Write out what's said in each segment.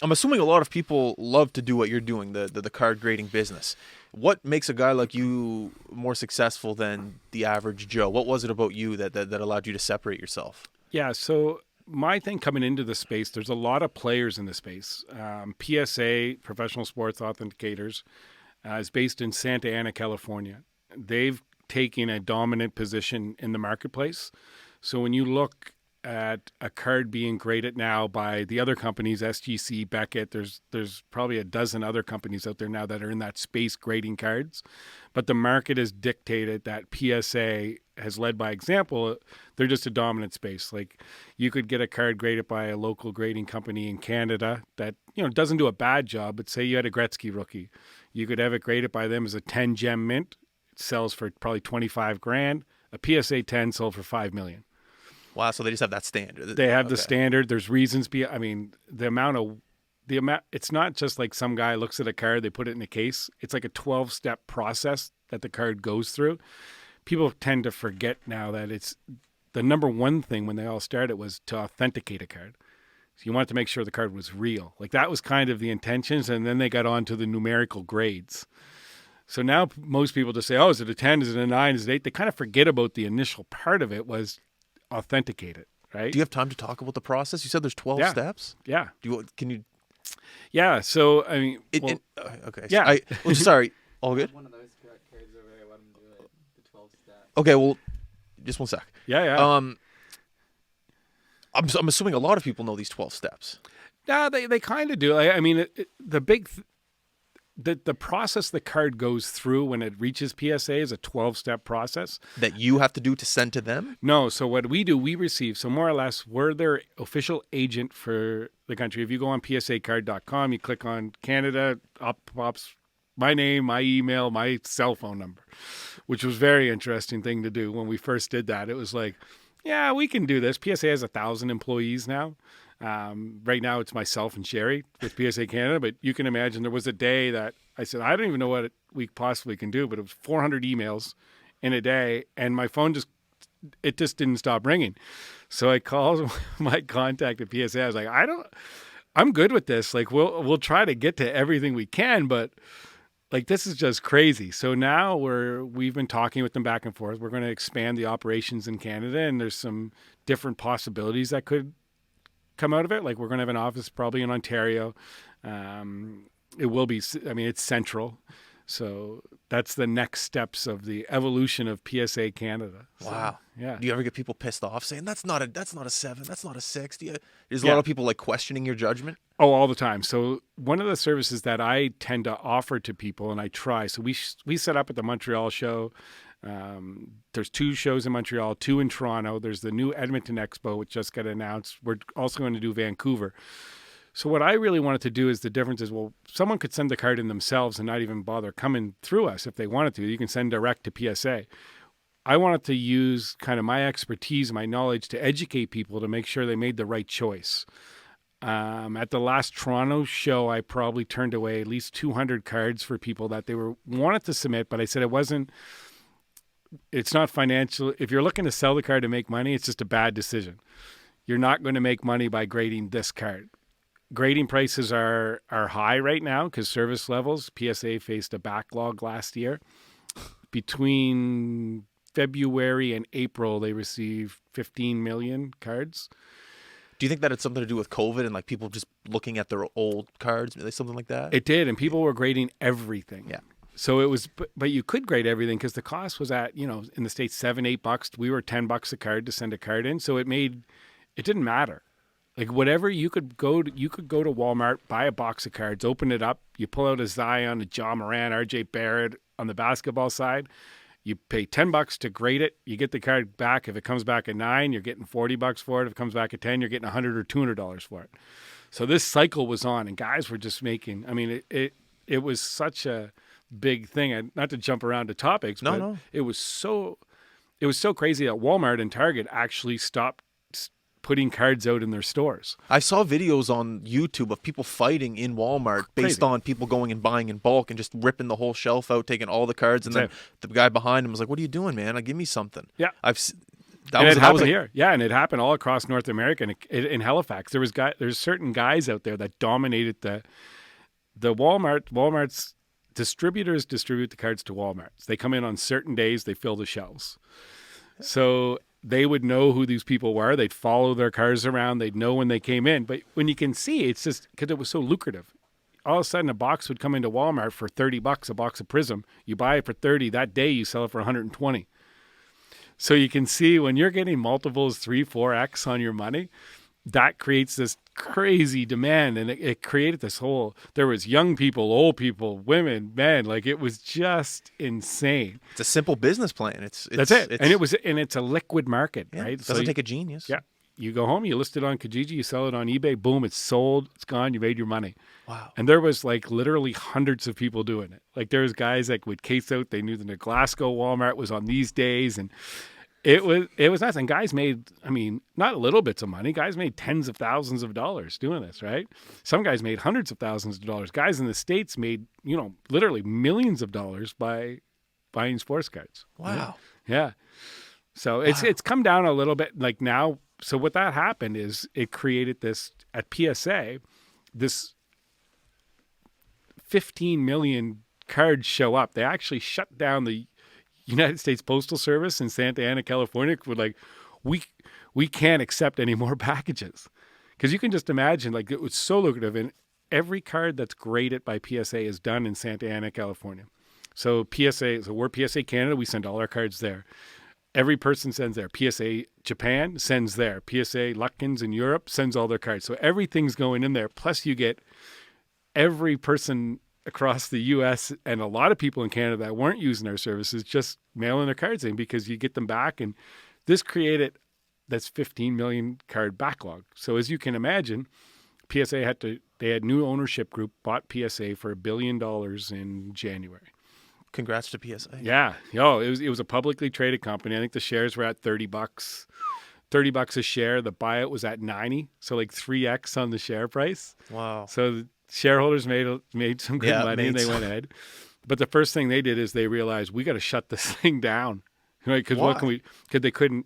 I'm assuming a lot of people love to do what you're doing, the card grading business. What makes a guy like you more successful than the average Joe? What was it about you that allowed you to separate yourself? Yeah. So my thing coming into the space, there's a lot of players in the space. PSA, Professional Sports Authenticators, is based in Santa Ana, California. They've taken a dominant position in the marketplace. So when you look at a card being graded now by the other companies, SGC, Beckett, there's probably a dozen other companies out there now that are in that space grading cards. But the market has dictated that PSA has led by example. They're just a dominant space. Like you could get a card graded by a local grading company in Canada that, doesn't do a bad job, but say you had a Gretzky rookie. You could have it graded by them as a 10 gem mint. It sells for probably 25 grand. A PSA 10 sold for 5 million. Wow, so they just have that standard. They have the Okay. standard. There's reasons. The amount. It's not just like some guy looks at a card, they put it in a case. It's like a 12-step process that the card goes through. People tend to forget now that it's the number one thing when they all started was to authenticate a card. So you wanted to make sure the card was real. Like that was kind of the intentions, and then they got on to the numerical grades. So now most people just say, "Oh, is it a 10? Is it a 9? Is it 8?" They kind of forget about the initial part of it was authenticate it, right? Do you have time to talk about the process? You said there's 12 Yeah. steps. Yeah. Can you? Yeah. So, I mean, Okay. yeah. Sorry. All good. One of those cards over there. Let him do it. The 12 steps. Okay. Well, just one sec. Yeah. I'm assuming a lot of people know these 12 steps. Yeah, they kind of do. The process the card goes through when it reaches PSA is a 12-step process. That you have to do to send to them? No, so what we do, we receive, so more or less, we're their official agent for the country. If you go on psacard.com, you click on Canada, up pops my name, my email, my cell phone number, which was a very interesting thing to do when we first did that. It was like, yeah, we can do this. PSA has 1,000 employees now. Right now it's myself and Sherry with PSA Canada, but you can imagine there was a day that I said, I don't even know what we possibly can do, but it was 400 emails in a day, and my phone just didn't stop ringing. So I called my contact at PSA. I was like, I'm good with this. Like we'll try to get to everything we can, but like this is just crazy. So now we've been talking with them back and forth. We're going to expand the operations in Canada, and there's some different possibilities that could come out of it. Like we're going to have an office probably in Ontario. It will be, it's central. So that's the next steps of the evolution of PSA Canada. So, Wow. yeah. Do you ever get people pissed off saying that's not a 7, that's not a 6? There's a Yeah. lot of people like questioning your judgment. Oh, all the time. So one of the services that I tend to offer to people, and I try, so we set up at the Montreal show. There's 2 shows in Montreal, 2 in Toronto. There's the new Edmonton Expo, which just got announced. We're also going to do Vancouver. So what I really wanted to do is the difference is, well, someone could send the card in themselves and not even bother coming through us if they wanted to. You can send direct to PSA. I wanted to use kind of my expertise, my knowledge to educate people to make sure they made the right choice. At the last Toronto show, I probably turned away at least 200 cards for people that they wanted to submit, but I said it's not financial. If you're looking to sell the card to make money, it's just a bad decision. You're not going to make money by grading this card. Grading prices are high right now because service levels. PSA faced a backlog last year. Between February and April, they received 15 million cards. Do you think that it's something to do with COVID and like people just looking at their old cards, something like that? It did, and people were grading everything. Yeah. So it was, but you could grade everything because the cost was at, in the States, $7-8. We were $10 a card to send a card in. So it didn't matter. Like whatever you could go to Walmart, buy a box of cards, open it up. You pull out a Zion, a John Moran, RJ Barrett on the basketball side. You pay $10 to grade it. You get the card back. If it comes back at 9, you're getting $40 for it. If it comes back at 10, you're getting $100 or $200 for it. So this cycle was on, and guys were just making. It was such a big thing. And not to jump around to topics, but it was so crazy that Walmart and Target actually stopped putting cards out in their stores. I saw videos on YouTube of people fighting in Walmart based on people going and buying in bulk and just ripping the whole shelf out, taking all the cards, and then the guy behind him was like, "What are you doing, man? Like, give me something." Yeah. That And was it that was happened a, here. Yeah, and it happened all across North America. And in Halifax, there's certain guys out there that dominated the Walmart. Walmart's distributors distribute the cards to Walmarts. They come in on certain days, they fill the shelves. So they would know who these people were. They'd follow their cars around. They'd know when they came in. But when you can see, it's just because it was so lucrative. All of a sudden, a box would come into Walmart for $30, a box of Prism. You buy it for 30. That day, you sell it for 120. So you can see when you're getting multiples 3, 4x on your money, that creates this crazy demand. And it created this whole, there was young people, old people, women, men, like it was just insane. it's a simple business plan. That's it. And it's a liquid market, yeah, right? It doesn't take a genius. Yeah. You go home, you list it on Kijiji, you sell it on eBay, boom, it's sold, it's gone, you made your money. Wow. And there was like literally hundreds of people doing it. Like there was guys that would case out, they knew that the Glasgow Walmart was on these days, and it was nuts. And guys made, I mean, not little bits of money. Guys made tens of thousands of dollars doing this, right? Some guys made hundreds of thousands of dollars. Guys in the States made, literally millions of dollars by buying sports cards. Wow. Yeah. So it's come down a little bit like now. So what that happened is it created this at PSA, this 15 million cards show up. They actually shut down the United States Postal Service in Santa Ana, California. We're like, we can't accept any more packages. Because you can just imagine, like, it was so lucrative. And every card that's graded by PSA is done in Santa Ana, California. So we're PSA Canada. We send all our cards there. Every person sends there. PSA Japan sends there. PSA Lutkins in Europe sends all their cards. So everything's going in there. Plus you get every person across the U.S. and a lot of people in Canada that weren't using our services just mailing their cards in because you get them back. And this created this 15 million card backlog. So as you can imagine, PSA they had new ownership group, bought PSA for $1 billion in January. Congrats to PSA. Yeah. It was a publicly traded company. I think the shares were at $30. $30 a share. The buyout was at 90. So like 3x on the share price. Wow. So the shareholders made some good money and they went ahead. But the first thing they did is they realized we got to shut this thing down. Right? Because they couldn't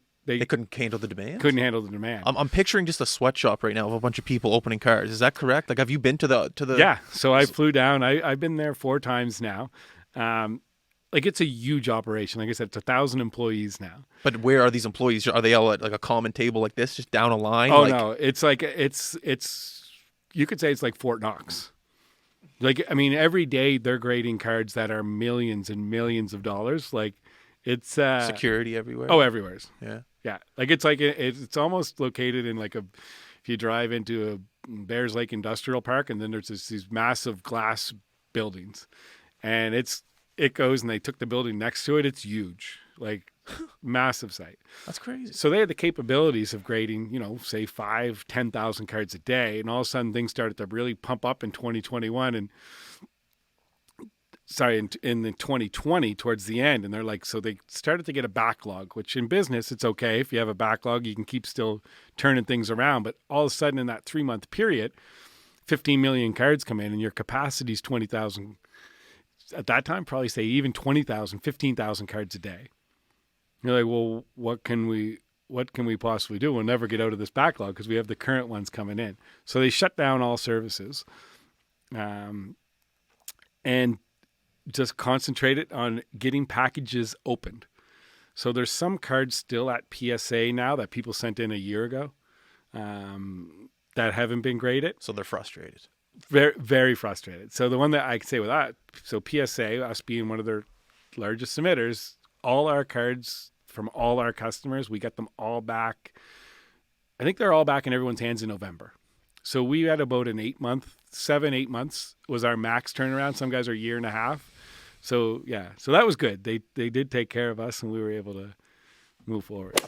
handle the demand. Couldn't handle the demand. I'm picturing just a sweatshop right now of a bunch of people opening cards. Is that correct? Like, have you been to the? Yeah. So I flew down. I've been there 4 times now. Like it's a huge operation. Like I said, it's 1,000 employees now. But where are these employees? Are they all at like a common table like this, just down a line? Oh no, it's like it's. You could say it's like Fort Knox. Like I mean, every day they're grading cards that are millions and millions of dollars. Like it's security everywhere. Oh, everywhere. Yeah. Like it's almost located in like if you drive into a Bears Lake Industrial Park, and then there's these massive glass buildings, and it goes, and they took the building next to it. It's huge, like massive site. That's crazy. So they had the capabilities of grading, say 5,000, 10,000 cards a day. And all of a sudden things started to really pump up in 2021 in the 2020 towards the end. And they're like, so they started to get a backlog, which in business, it's okay. If you have a backlog, you can keep still turning things around. But all of a sudden in that 3-month period, 15 million cards come in and your capacity is 20,000. At that time, probably say even 20,000, 15,000 cards a day. You're like, well, what can we possibly do? We'll never get out of this backlog because we have the current ones coming in. So they shut down all services, and just concentrated on getting packages opened. So there's some cards still at PSA now that people sent in a year ago that haven't been graded. So they're frustrated. Very, very frustrated. So the one that I can say with that, so PSA, us being one of their largest submitters, all our cards from all our customers, we got them all back. I think they're all back in everyone's hands in November. So we had about an 8 months was our max turnaround. Some guys are a year and a half. So yeah, so that was good. They did take care of us and we were able to move forward.